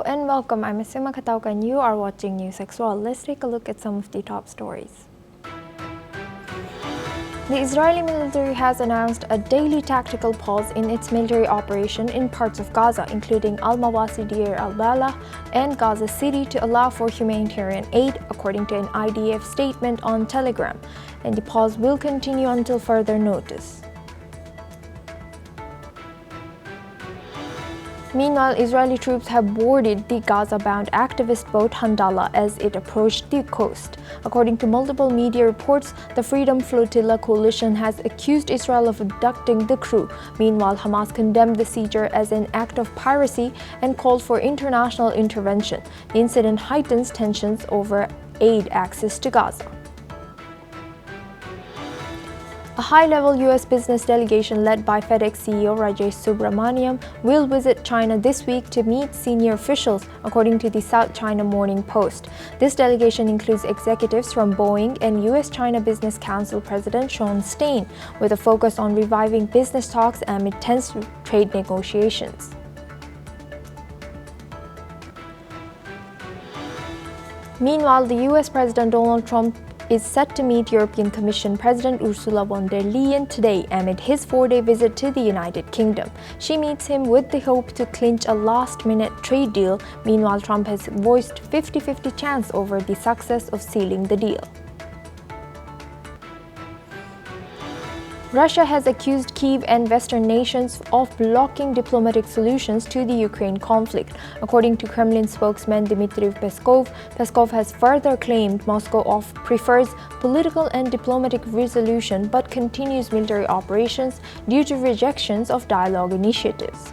and welcome. I'm Asima Katauka and you are watching NewsX World. Let's take a look at some of the top stories. The Israeli military has announced a daily tactical pause in its military operation in parts of Gaza, including Al-Mawasi, Deir, el-Balah, and Gaza City to allow for humanitarian aid, according to an IDF statement on Telegram. And the pause will continue until further notice. Meanwhile, Israeli troops have boarded the Gaza-bound activist boat Handala as it approached the coast. According to multiple media reports, the Freedom Flotilla coalition has accused Israel of abducting the crew. Meanwhile, Hamas condemned the seizure as an act of piracy and called for international intervention. The incident heightens tensions over aid access to Gaza. A high-level U.S. business delegation led by FedEx CEO Rajesh Subramaniam will visit China this week to meet senior officials, according to the South China Morning Post. This delegation includes executives from Boeing and U.S.-China Business Council President Sean Stein, with a focus on reviving business talks amid tense trade negotiations. Meanwhile, the U.S. President Donald Trump is set to meet European Commission President Ursula von der Leyen today amid his 4-day visit to the United Kingdom. She meets him with the hope to clinch a last-minute trade deal. Meanwhile, Trump has voiced 50-50 chance over the success of sealing the deal. Russia has accused Kyiv and Western nations of blocking diplomatic solutions to the Ukraine conflict. According to Kremlin spokesman Dmitry Peskov, Peskov has further claimed Moscow prefers political and diplomatic resolution but continues military operations due to rejections of dialogue initiatives.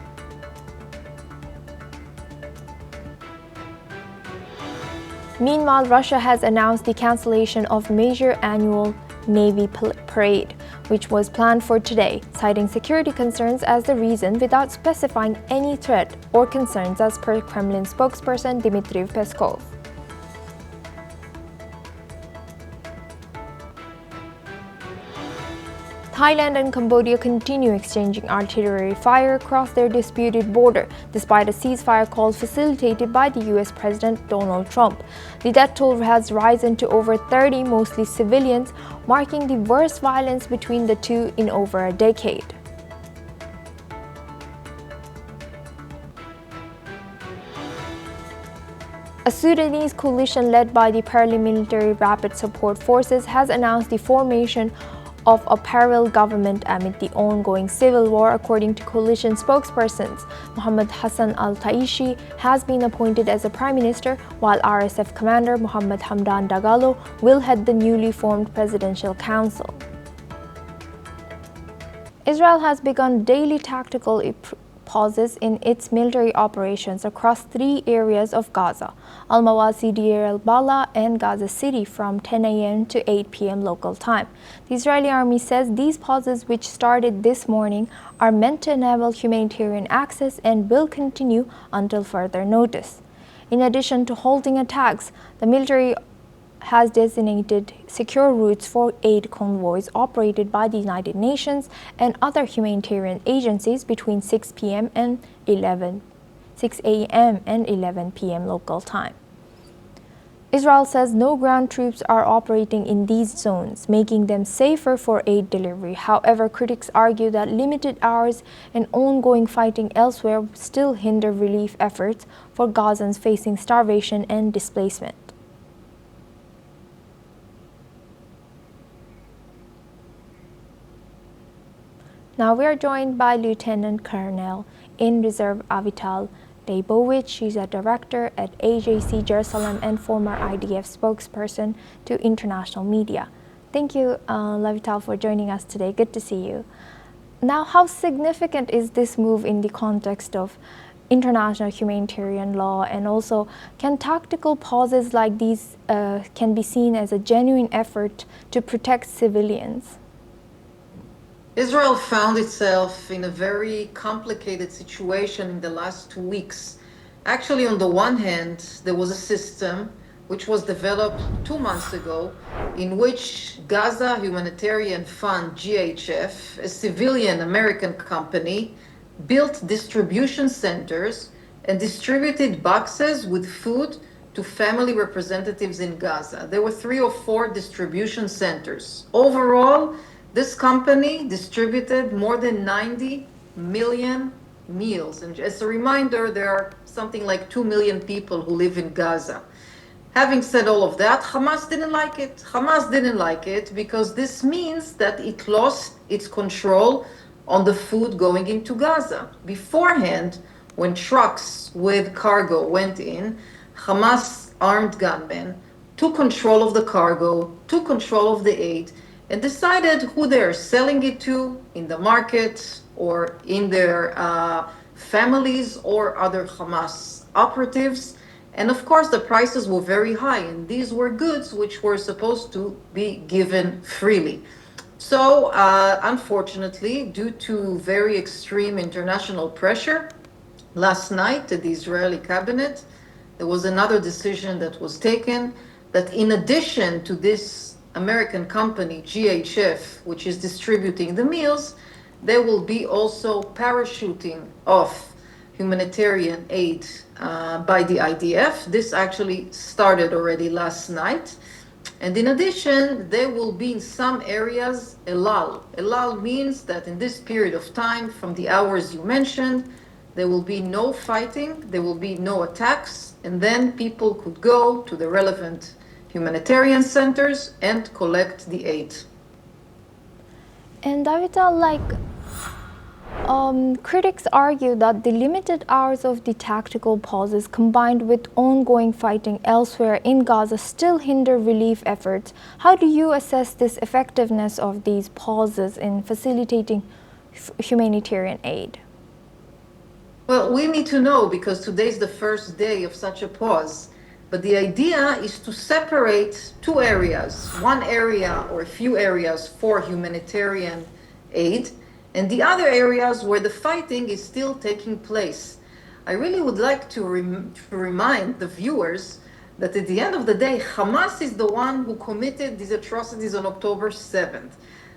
Meanwhile, Russia has announced the cancellation of major annual Navy parade, which was planned for today, citing security concerns as the reason without specifying any threat or concerns, as per Kremlin spokesperson Dmitry Peskov. Thailand and Cambodia continue exchanging artillery fire across their disputed border, despite a ceasefire call facilitated by the U.S. President Donald Trump. The death toll has risen to over 30, mostly civilians, marking the worst violence between the two in over a decade. A Sudanese coalition led by the paramilitary Rapid Support Forces has announced the formation of a parallel government amid the ongoing civil war. According to coalition spokespersons, Mohammed Hassan al-Taishi has been appointed as a prime minister, while RSF commander Mohammed Hamdan Dagalo will head the newly formed presidential council. Israel has begun daily tactical pauses in its military operations across 3 areas of Gaza: Al-Mawasi, Deir, el-Balah, and Gaza City from 10 a.m. to 8 p.m. local time. The Israeli army says these pauses, which started this morning, are meant to enable humanitarian access and will continue until further notice. In addition to halting attacks, the military has designated secure routes for aid convoys operated by the United Nations and other humanitarian agencies between 6 a.m. and 11 p.m. local time. Israel says no ground troops are operating in these zones, making them safer for aid delivery. However, critics argue that limited hours and ongoing fighting elsewhere still hinder relief efforts for Gazans facing starvation and displacement. Now we are joined by Lieutenant Colonel in Reserve Avital Leibovich. She's a director at AJC Jerusalem and former IDF spokesperson to international media. Thank you, Levital, for joining us today. Good to see you. Now, how significant is this move in the context of international humanitarian law, and also can tactical pauses like these can be seen as a genuine effort to protect civilians? Israel found itself in a very complicated situation in the last 2 weeks. Actually, on the one hand, there was a system which was developed 2 months ago in which Gaza Humanitarian Fund, GHF, a civilian American company, built distribution centers and distributed boxes with food to family representatives in Gaza. There were 3 or 4 distribution centers. Overall, this company distributed more than 90 million meals. And as a reminder, there are something like 2 million people who live in Gaza. Having said all of that, Hamas didn't like it. Hamas didn't like it because this means that it lost its control on the food going into Gaza. Beforehand, when trucks with cargo went in, Hamas armed gunmen took control of the cargo, took control of the aid, and decided who they're selling it to in the market or in their families or other Hamas operatives. And of course, the prices were very high, and these were goods which were supposed to be given freely. So, unfortunately, due to very extreme international pressure, last night at the Israeli cabinet, there was another decision that was taken that in addition to this American company, GHF, which is distributing the meals, there will be also parachuting of humanitarian aid by the IDF. This actually started already last night. And in addition, there will be in some areas a lull. A lull means that in this period of time, from the hours you mentioned, there will be no fighting, there will be no attacks, and then people could go to the relevant humanitarian centers and collect the aid. And Davita, critics argue that the limited hours of the tactical pauses combined with ongoing fighting elsewhere in Gaza still hinder relief efforts. How do you assess this effectiveness of these pauses in facilitating humanitarian aid? Well, we need to know because today is the first day of such a pause. But the idea is to separate 2 areas, one area or a few areas for humanitarian aid, and the other areas where the fighting is still taking place. I really would like to remind the viewers that at the end of the day, Hamas is the one who committed these atrocities on October 7th.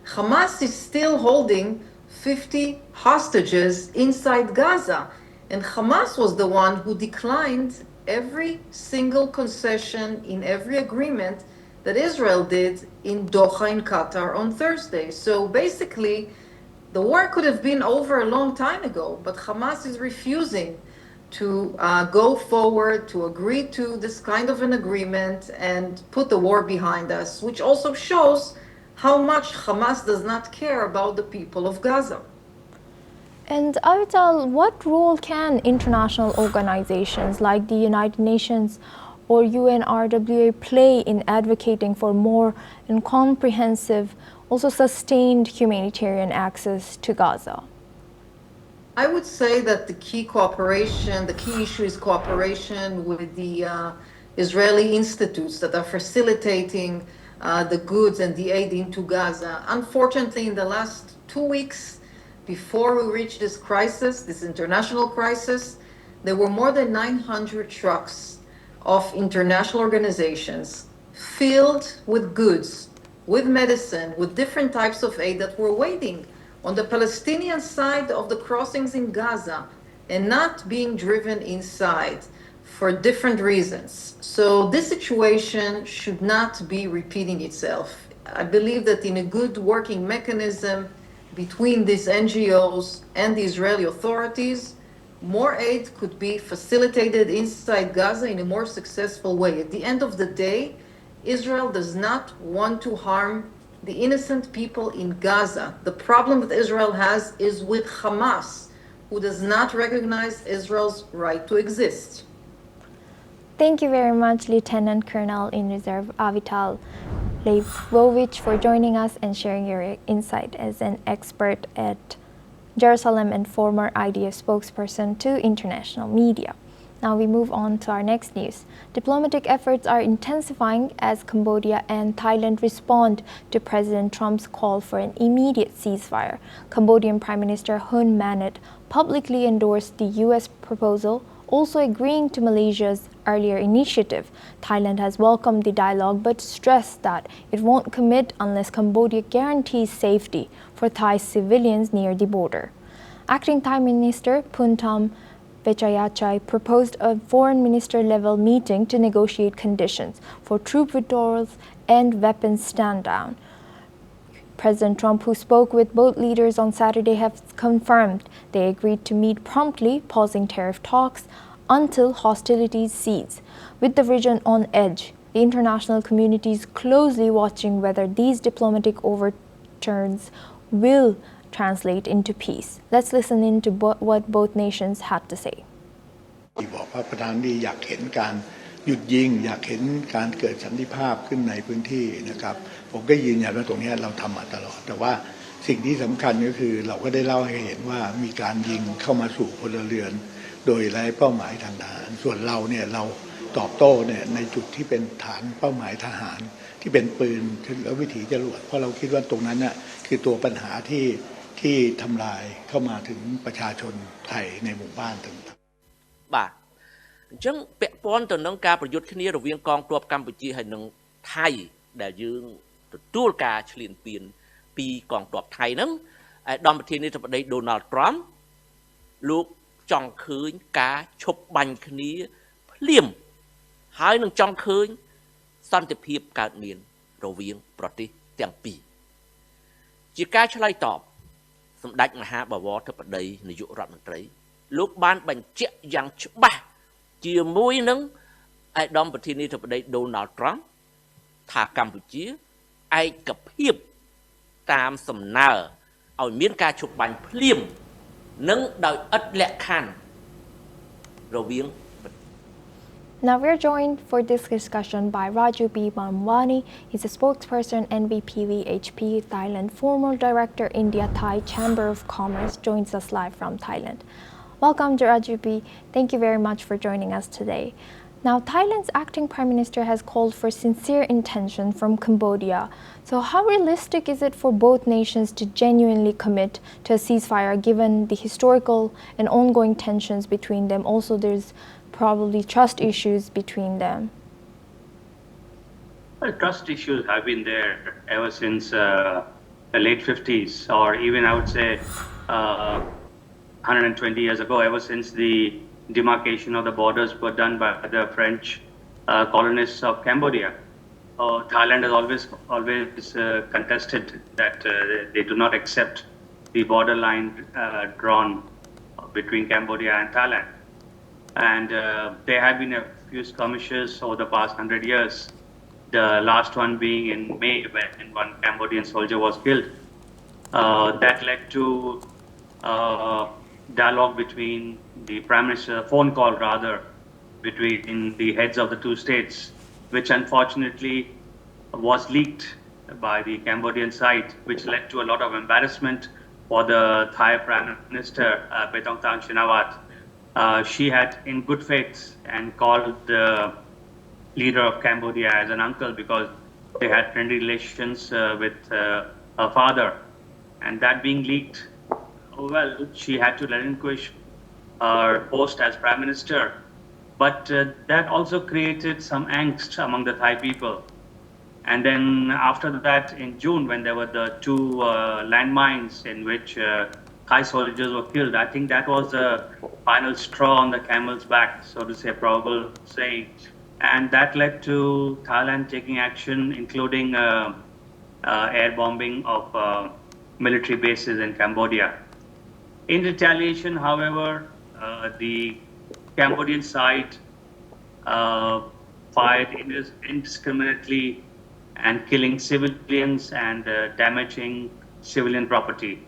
Hamas is still holding 50 hostages inside Gaza, and Hamas was the one who declined every single concession in every agreement that Israel did in Doha in Qatar on Thursday. So basically, the war could have been over a long time ago, but Hamas is refusing to go forward, to agree to this kind of an agreement and put the war behind us, which also shows how much Hamas does not care about the people of Gaza. And Avital, what role can international organizations like the United Nations or UNRWA play in advocating for more and comprehensive, also sustained humanitarian access to Gaza? I would say that the key issue is cooperation with the Israeli institutes that are facilitating the goods and the aid into Gaza. Unfortunately, in the last 2 weeks, before we reached this crisis, this international crisis, there were more than 900 trucks of international organizations filled with goods, with medicine, with different types of aid that were waiting on the Palestinian side of the crossings in Gaza and not being driven inside for different reasons. So this situation should not be repeating itself. I believe that in a good working mechanism between these NGOs and the Israeli authorities, more aid could be facilitated inside Gaza in a more successful way. At the end of the day, Israel does not want to harm the innocent people in Gaza. The problem that Israel has is with Hamas, who does not recognize Israel's right to exist. Thank you very much, Lieutenant Colonel in Reserve Avital Leibovich, for joining us and sharing your insight as an expert at Jerusalem and former IDF spokesperson to international media. Now we move on to our next news. Diplomatic efforts are intensifying as Cambodia and Thailand respond to President Trump's call for an immediate ceasefire. Cambodian Prime Minister Hun Manet publicly endorsed the U.S. proposal, also agreeing to Malaysia's earlier initiative. Thailand has welcomed the dialogue but stressed that it won't commit unless Cambodia guarantees safety for Thai civilians near the border. Acting Thai Minister Puntham Vichayachai proposed a foreign minister-level meeting to negotiate conditions for troop withdrawals and weapons stand-down. President Trump, who spoke with both leaders on Saturday, have confirmed they agreed to meet promptly, pausing tariff talks until hostilities cease. With the region on edge, the international community is closely watching whether these diplomatic overturns will translate into peace. Let's listen in to what both nations had to say. บอกว่าประธานดีอยากเห็นการหยุดยิงอยากเห็นการเกิดสันติภาพขึ้นในพื้นที่นะครับผมก็ยืนยันว่าตรงนี้เราทำมาตลอดแต่ว่าสิ่งที่สำคัญก็คือเราก็ได้เล่าให้เห็นว่ามีการยิงเข้ามาสู่พลเรือนโดยไร้เป้าหมายทางทหารส่วนเราเนี่ยเราตอบโต้เนี่ยในจุดที่เป็นฐานเป้าหมายทหารที่เป็นปืนและวิถีจรวดเพราะเราคิดว่าตรงนั้นน่ะคือตัวปัญหาที่ทำลายเข้ามาถึงประชาชนไทยในหมู่บ้านต่างๆបាទអញ្ចឹងពាក់ព័ន្ធទៅនឹងការប្រយុទ្ធគ្នារវាងកងទ័ពកម្ពុជាហើយនិងថៃដែលយើងទទួលការឈ្លានពានពីកងទ័ពថៃហ្នឹងឯកឧត្តមប្រធានាធិបតី Donald Trump លោកចង់ឃើញការឈប់បាញ់គ្នាភ្លាមហើយនឹងចង់ឃើញសន្តិភាពកើតមានរវាងប្រទេសទាំងពីរជាការឆ្លើយតបសម្ដេចមហាបវរធិបតីនាយករដ្ឋមន្ត្រីលោកបានបញ្ជាក់យ៉ាងច្បាស់ជាមួយនឹងឯកឧត្តមប្រធានាធិបតី Donald Trump ថាកម្ពុជាឯកភាពតាមសំណើឲ្យមានការឈប់បាញ់ភ្លាមនិងដោយឥតលក្ខខណ្ឌរវាង Now we're joined for this discussion by Raju B. Manwani. He's a spokesperson NBPVHP Thailand, former director India Thai Chamber of Commerce, joins us live from Thailand. Welcome to Raju B. Thank you very much for joining us today. Now, Thailand's acting prime minister has called for sincere intention from Cambodia. So how realistic is it for both nations to genuinely commit to a ceasefire given the historical and ongoing tensions between them? Also, there's probably trust issues between them. Well, trust issues have been there ever since the late 50s, or even I would say 120 years ago, ever since the demarcation of the borders were done by the French colonists of Cambodia. Thailand has always contested that they do not accept the borderline drawn between Cambodia and Thailand. And there have been a few skirmishes over the past 100 years, the last one being in May when one Cambodian soldier was killed. That led to dialogue between the Prime Minister, phone call rather, between the heads of the two states, which unfortunately was leaked by the Cambodian side, which led to a lot of embarrassment for the Thai Prime Minister, Paetongtarn Shinawatra. She had, in good faith, and called the leader of Cambodia as an uncle because they had friendly relations with her father. And that being leaked, well, she had to relinquish her post as Prime Minister. But that also created some angst among the Thai people. And then after that, in June, when there were the two landmines in which Thai soldiers were killed, I think that was the final straw on the camel's back, so to say, probable saying. And that led to Thailand taking action, including air bombing of military bases in Cambodia. In retaliation, however, the Cambodian side fired indiscriminately and killing civilians and damaging civilian property,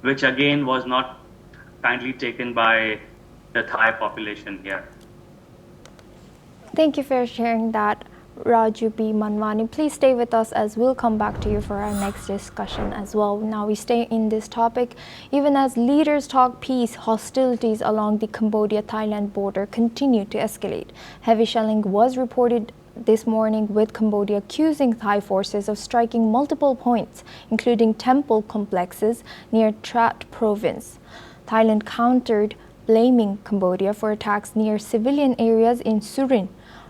which again was not kindly taken by the Thai population here. Thank you for sharing that, Raju B. Manwani. Please stay with us as we'll come back to you for our next discussion as well. Now we stay in this topic. Even as leaders talk peace, hostilities along the Cambodia-Thailand border continue to escalate. Heavy shelling was reported this morning, with Cambodia accusing Thai forces of striking multiple points, including temple complexes near Trat province. Thailand countered, blaming Cambodia for attacks near civilian areas in Surin,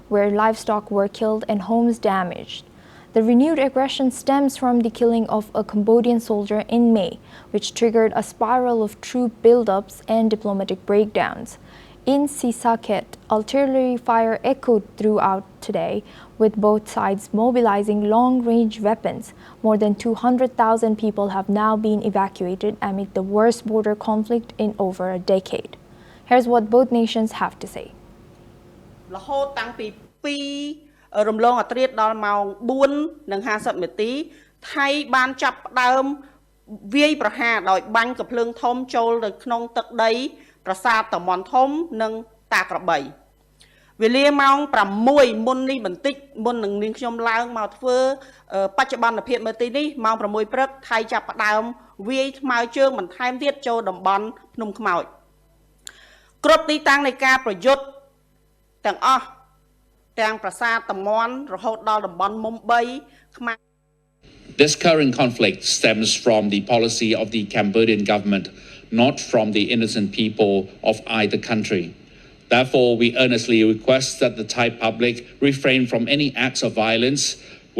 where livestock were killed and homes damaged. The renewed aggression stems from the killing of a Cambodian soldier in May, which triggered a spiral of troop buildups and diplomatic breakdowns. In Sisaket, artillery fire echoed throughout today, with both sides mobilizing long-range weapons. More than 200,000 people have now been evacuated amid the worst border conflict in over a decade. Here's what both nations have to say. រហូតតាំងពី2រំលងអត្រាដល់ម៉ោង 4:50 នាទី ថៃបានចាប់ផ្ដើមវាយប្រហារដោយបាញ់កាភ្លើងធំចូលទៅក្នុងទឹកដីប្រាសាទតំន់ធំនិងតាក្របីវេលាម៉ោង 6 មុននេះបន្តិចមុននឹងនាងខ្ញុំឡើងមកធ្វើបច្ចុប្បន្នភាពនៅទីនេះម៉ោង 6 ព្រឹកថៃចាប់ផ្ដើមវាយថ្មើរជើងបន្ថែមទៀតចូលតំបន់ភ្នំខ្មោចគ្រប់ទីតាំងនៃការប្រយុទ្ធទាំងអស់ទាំងប្រាសាទតំន់រហូតដល់តំបន់មុំ3 ខ្មាំង This current conflict stems from the policy of the Cambodian government, not from the innocent people of either country. Therefore, we earnestly request that the Thai public refrain from any acts of violence,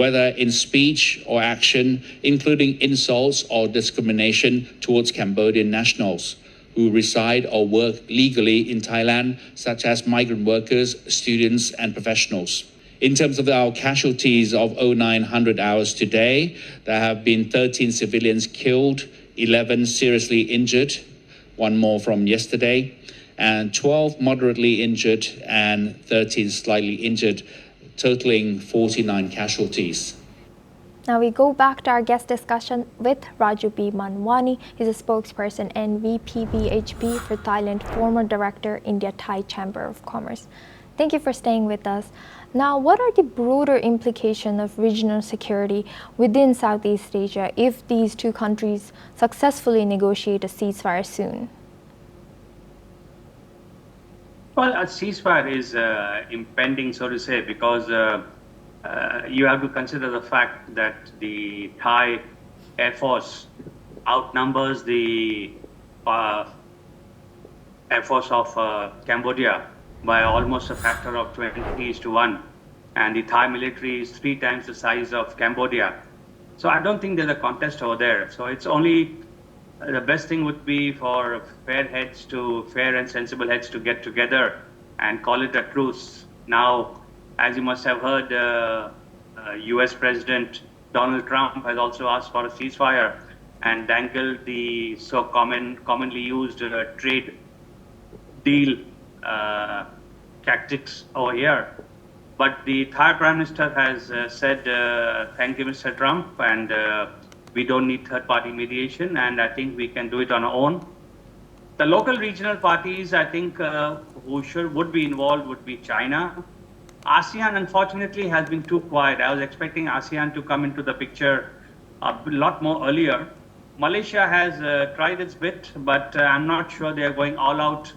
whether in speech or action, including insults or discrimination towards Cambodian nationals who reside or work legally in Thailand, such as migrant workers, students, and professionals. In terms of our casualties of 0900 hours today, there have been 13 civilians killed, 11 seriously injured, one more from yesterday, and 12 moderately injured and 13 slightly injured, totaling 49 casualties. Now we go back to our guest discussion with Raju B. Manwani. He's a spokesperson and VPBHP for Thailand, former director, India-Thai Chamber of Commerce. Thank you for staying with us. Now, what are the broader implications of regional security within Southeast Asia if these two countries successfully negotiate a ceasefire soon? Well, a ceasefire is impending, so to say, because you have to consider the fact that the Thai Air Force outnumbers the Air Force of Cambodia by almost a factor of 20:1, and the Thai military is 3 times the size of Cambodia. So I don't think there's a contest over there. So it's only the best thing would be for fair and sensible heads to get together and call it a truce. Now, as you must have heard, US President Donald Trump has also asked for a ceasefire and dangled the so commonly used trade deal tactics over here. But the Thai Prime Minister has said, thank you, Mr. Trump, and we don't need third-party mediation, and I think we can do it on our own. The local regional parties, I think, who would be involved would be China. ASEAN, unfortunately, has been too quiet. I was expecting ASEAN to come into the picture a lot more earlier. Malaysia has tried its bit, but I'm not sure they are going all out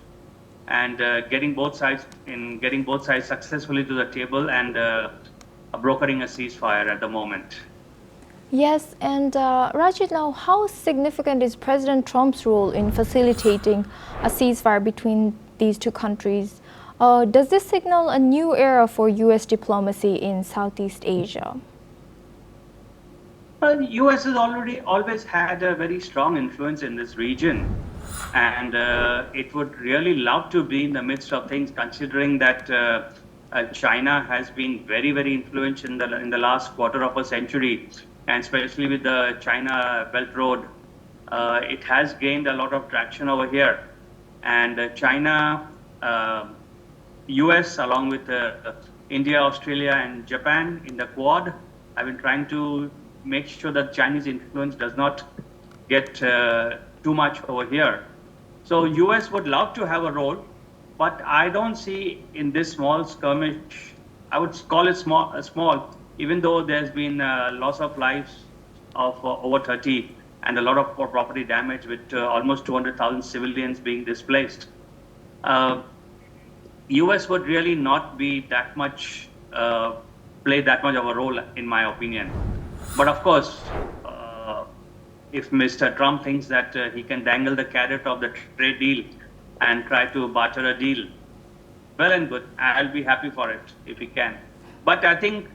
and getting both sides successfully to the table and brokering a ceasefire at the moment. Yes, and Rajit, now how significant is President Trump's role in facilitating a ceasefire between these two countries? Does this signal a new era for U.S. diplomacy in Southeast Asia? Well, the U.S. has always had a very strong influence in this region, and it would really love to be in the midst of things, considering that China has been very, very influential in the last quarter of a century, and especially with the China Belt Road, it has gained a lot of traction over here. And China, US, along with India, Australia, and Japan in the Quad, have been trying to make sure that Chinese influence does not get too much over here. So US would love to have a role, but I don't see in this small skirmish, I would call it small, even though there's been loss of lives of over 30 and a lot of property damage with almost 200,000 civilians being displaced. US would really not be that much, play that much of a role, in my opinion. But of course, if Mr. Trump thinks that he can dangle the carrot of the trade deal and try to barter a deal, well and good. I'll be happy for it if he can. But I think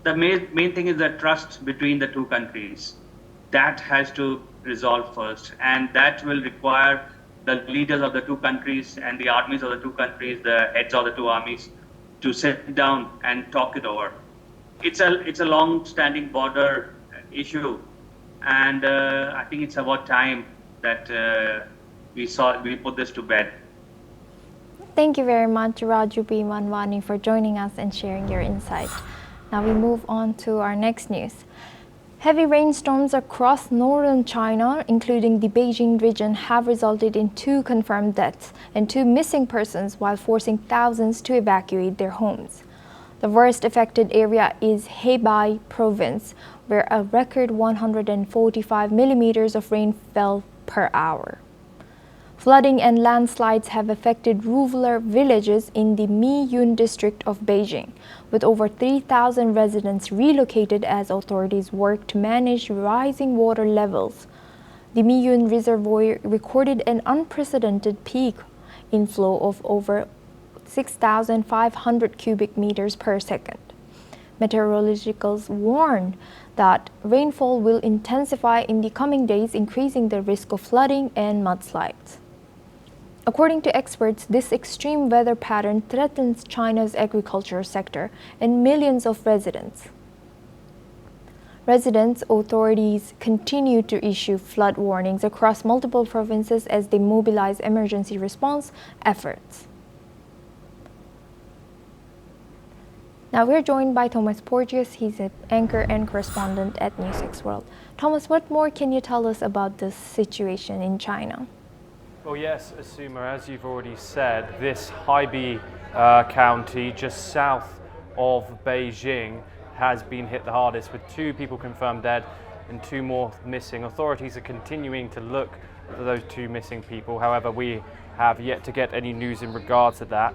the main thing is the trust between the two countries. That has to resolve first, and that will require the leaders of the two countries and the armies of the two countries, the heads of the two armies, to sit down and talk it over. It's a long-standing border issue, and I think it's about time that we put this to bed. Thank you very much, Raju B. Manwani, for joining us and sharing your insight. Now we move on to our next news. Heavy rainstorms across northern China, including the Beijing region, have resulted in 2 confirmed deaths and 2 missing persons, while forcing thousands to evacuate their homes. The worst affected area is Hebei province, where a record 145 millimeters of rain fell per hour. Flooding and landslides have affected rural villages in the Miyun district of Beijing, with over 3,000 residents relocated as authorities work to manage rising water levels. The Miyun reservoir recorded an unprecedented peak inflow of over 6,500 cubic meters per second. Meteorologists warn that rainfall will intensify in the coming days, increasing the risk of flooding and mudslides. According to experts, this extreme weather pattern threatens China's agriculture sector and millions of residents. Authorities continue to issue flood warnings across multiple provinces as they mobilize emergency response efforts. Now we're joined by Thomas Porteous. He's an anchor and correspondent at NewsX World. Thomas, what more can you tell us about this situation in China? Well, yes, Asuma, as you've already said, this Hebei county just south of Beijing has been hit the hardest, with 2 people confirmed dead and 2 more missing. Authorities are continuing to look for those 2 missing people. However, we have yet to get any news in regards to that.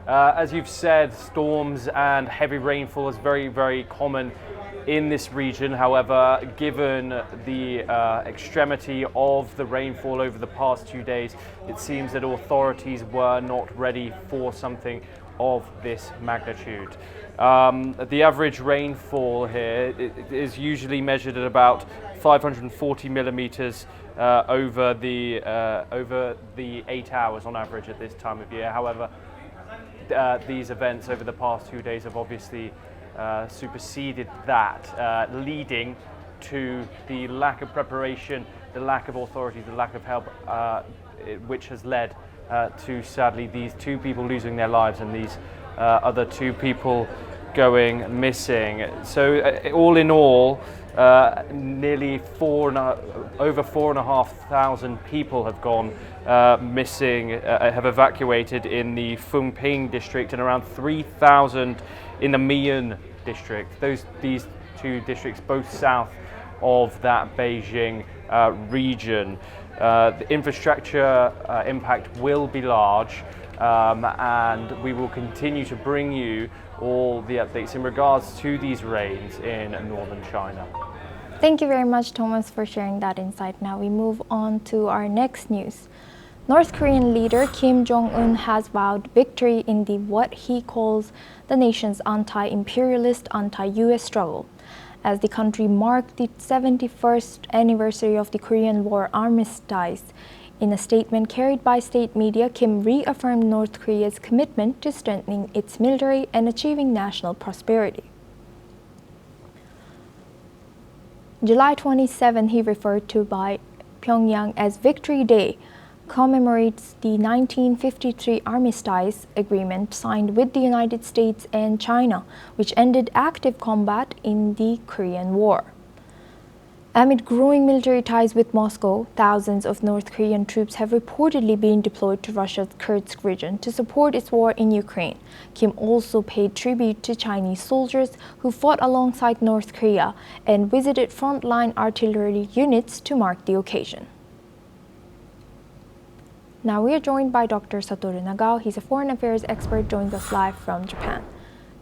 As you've said, storms and heavy rainfall is very, very common in this region. However, given the extremity of the rainfall over the past 2 days, it seems that authorities were not ready for something of this magnitude. The average rainfall here is usually measured at about 540 millimeters over the 8 hours on average at this time of year. However, these events over the past 2 days have obviously superseded that, leading to the lack of preparation, the lack of authority, the lack of help, which has led to, sadly, these 2 people losing their lives and these other 2 people going missing. So all in all, nearly over 4,500 people have gone missing, have evacuated in the Fengping district, and around 3,000 in the Miyun district. These 2 districts, both south of that Beijing region. The infrastructure impact will be large, and we will continue to bring you all the updates in regards to these rains in northern China. Thank you very much, Thomas, for sharing that insight. Now we move on to our next news. North Korean leader Kim Jong-un has vowed victory in what he calls the nation's anti-imperialist, anti-US struggle, as the country marked the 71st anniversary of the Korean War armistice. In a statement carried by state media, Kim reaffirmed North Korea's commitment to strengthening its military and achieving national prosperity. July 27, he referred to by Pyongyang as Victory Day, commemorates the 1953 armistice agreement signed with the United States and China, which ended active combat in the Korean War. Amid growing military ties with Moscow, thousands of North Korean troops have reportedly been deployed to Russia's Kursk region to support its war in Ukraine. Kim also paid tribute to Chinese soldiers who fought alongside North Korea and visited frontline artillery units to mark the occasion. Now we are joined by Dr. Satoru Nagao. He's a foreign affairs expert, joins us live from Japan.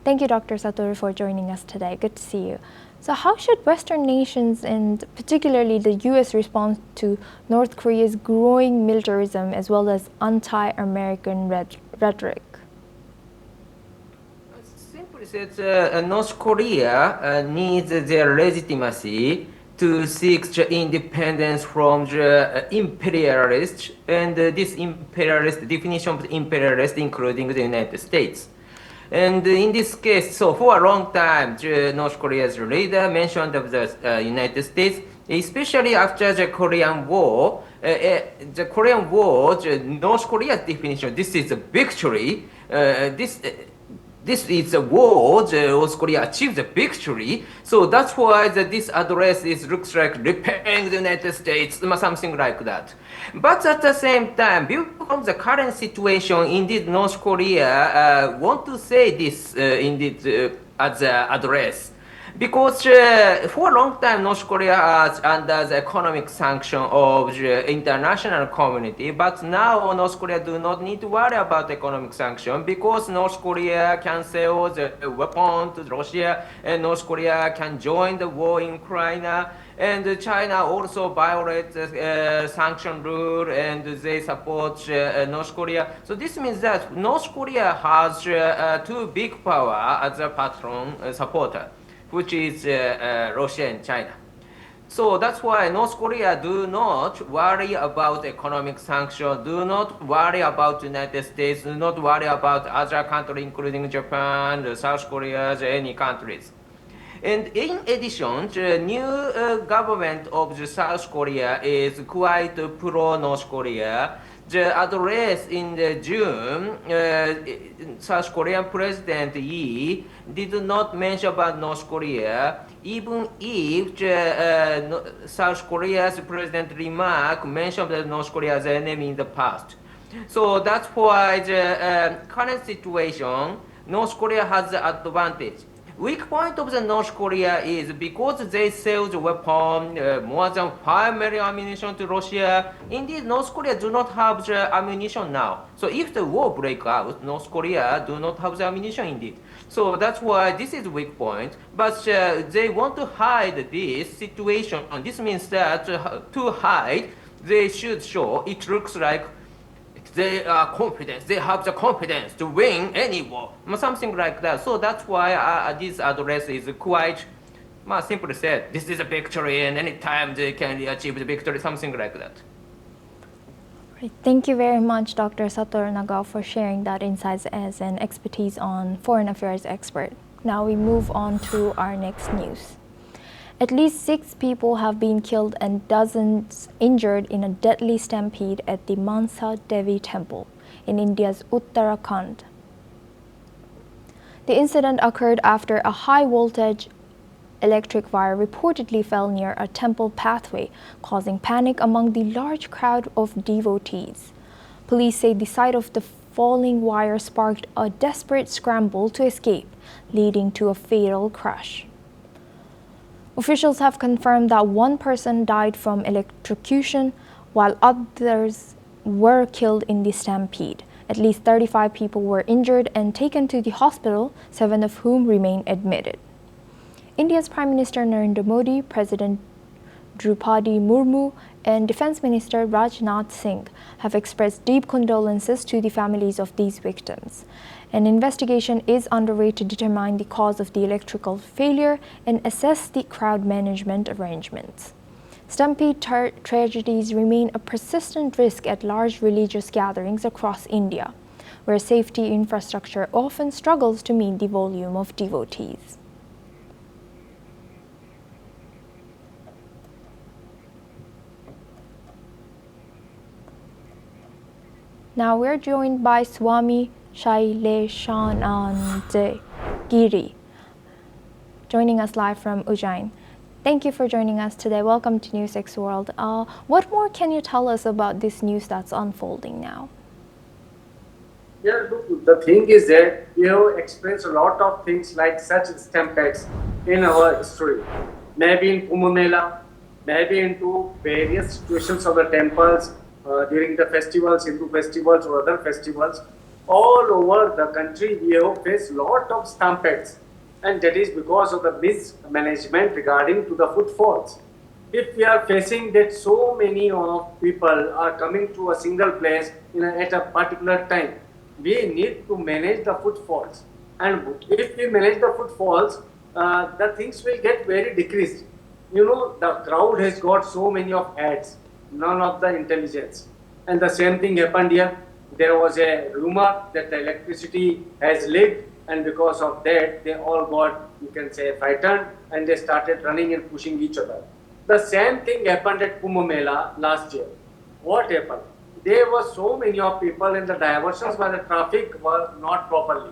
Thank you, Dr. Satoru, for joining us today. Good to see you. So how should Western nations, and particularly the U.S., respond to North Korea's growing militarism as well as anti-American rhetoric? Simply said, North Korea needs their legitimacy to seek the independence from the imperialists, and this imperialist definition of imperialist including the United States. And in this case, so for a long time, North Korea's leader mentioned of the United States, especially after the Korean War. The Korean War, the North Korea's definition, this is a victory. This is a war. The North Korea achieved a victory. So that's why this address looks like repelling the United States, something like that. But at the same time, viewing from the current situation, indeed, North Korea want to say this as the address. Because for a long time, North Korea was under the economic sanction of the international community, but now North Korea do not need to worry about economic sanction because North Korea can sell the weapon to Russia, and North Korea can join the war in Ukraine, and China also violates the sanction rule, and they support North Korea. So this means that North Korea has two big power as a patron supporter, which is Russia and China. So that's why North Korea do not worry about economic sanctions, do not worry about the United States, do not worry about other countries, including Japan, South Korea, any countries. And in addition, the new government of the South Korea is quite pro-North Korea. The address in June, South Korean President Lee did not mention about North Korea, even if South Korea's President Lee mentioned that North Korea as an enemy in the past. So that's why the current situation, North Korea has the advantage. Weak point of the North Korea is because they sell the weapon, more than 5 million ammunition to Russia. Indeed, North Korea do not have the ammunition now. So if the war break out, North Korea do not have the ammunition indeed. So that's why this is weak point. But they want to hide this situation. And this means that to hide, they should show it looks like they are confident, they have the confidence to win any war, something like that. So that's why this address is quite, simply said, this is a victory, and anytime they can achieve the victory, something like that. Right. Thank you very much, Dr. Satoru Nagao, for sharing that insights as an expertise on foreign affairs expert. Now we move on to our next news. At least 6 people have been killed and dozens injured in a deadly stampede at the Mansa Devi temple in India's Uttarakhand. The incident occurred after a high-voltage electric wire reportedly fell near a temple pathway, causing panic among the large crowd of devotees. Police say the sight of the falling wire sparked a desperate scramble to escape, leading to a fatal crash. Officials have confirmed that 1 person died from electrocution, while others were killed in the stampede. At least 35 people were injured and taken to the hospital, 7 of whom remain admitted. India's Prime Minister Narendra Modi, President Draupadi Murmu, and Defense Minister Rajnath Singh have expressed deep condolences to the families of these victims. An investigation is underway to determine the cause of the electrical failure and assess the crowd management arrangements. Stampede tragedies remain a persistent risk at large religious gatherings across India, where safety infrastructure often struggles to meet the volume of devotees. Now we're joined by Swami Shaileshanand Giri, joining us live from Ujjain. Thank you for joining us today. Welcome to NewsX World. What more can you tell us about this news that's unfolding now? Yeah, look, the thing is that we have experienced a lot of things like such stampedes in our history. Maybe in Kumbh Mela, maybe into various situations of the temples during the festivals, Hindu festivals or other festivals. All over the country, we have faced a lot of stampedes, and that is because of the mismanagement regarding to the footfalls. If we are facing that so many of people are coming to a single place at a particular time, we need to manage the footfalls. And if we manage the footfalls, the things will get very decreased. the crowd has got so many of heads, none of the intelligence. And the same thing happened here. There was a rumor that the electricity has leaked, and because of that, they all got, you can say, frightened, and they started running and pushing each other. The same thing happened at Kumbh Mela last year. What happened? There were so many of people, and the diversions by the traffic were not properly.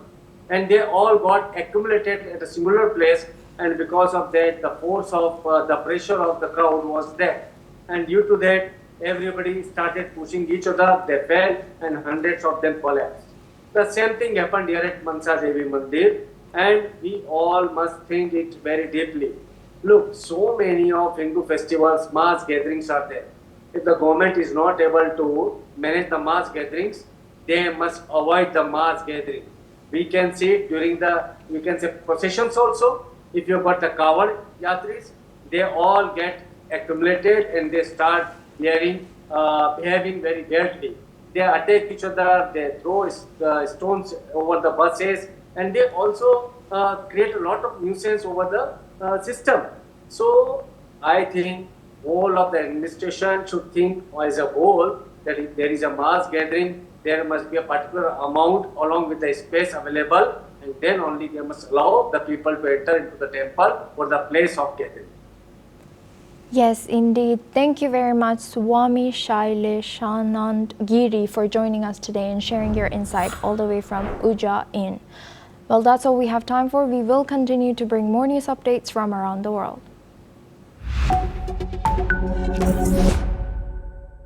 And they all got accumulated at a singular place, and because of that, the force of the pressure of the crowd was there. And due to that, everybody started pushing each other, they fell, and hundreds of them collapsed. The same thing happened here at Mansa Devi Mandir, and we all must think it very deeply. Look, so many of Hindu festivals, mass gatherings are there. If the government is not able to manage the mass gatherings, they must avoid the mass gathering. We can see it during the, we can say, processions also. If you've got the Kawad Yatris, they all get accumulated and they start behaving very badly. They attack each other, they throw stones over the buses, and they also create a lot of nuisance over the system. So I think whole of the administration should think as a whole that if there is a mass gathering, there must be a particular amount along with the space available, and then only they must allow the people to enter into the temple or the place of gathering. Yes, indeed. Thank you very much, Swami Shaileshanand Giri, for joining us today and sharing your insight all the way from Ujjain. Well, that's all we have time for. We will continue to bring more news updates from around the world.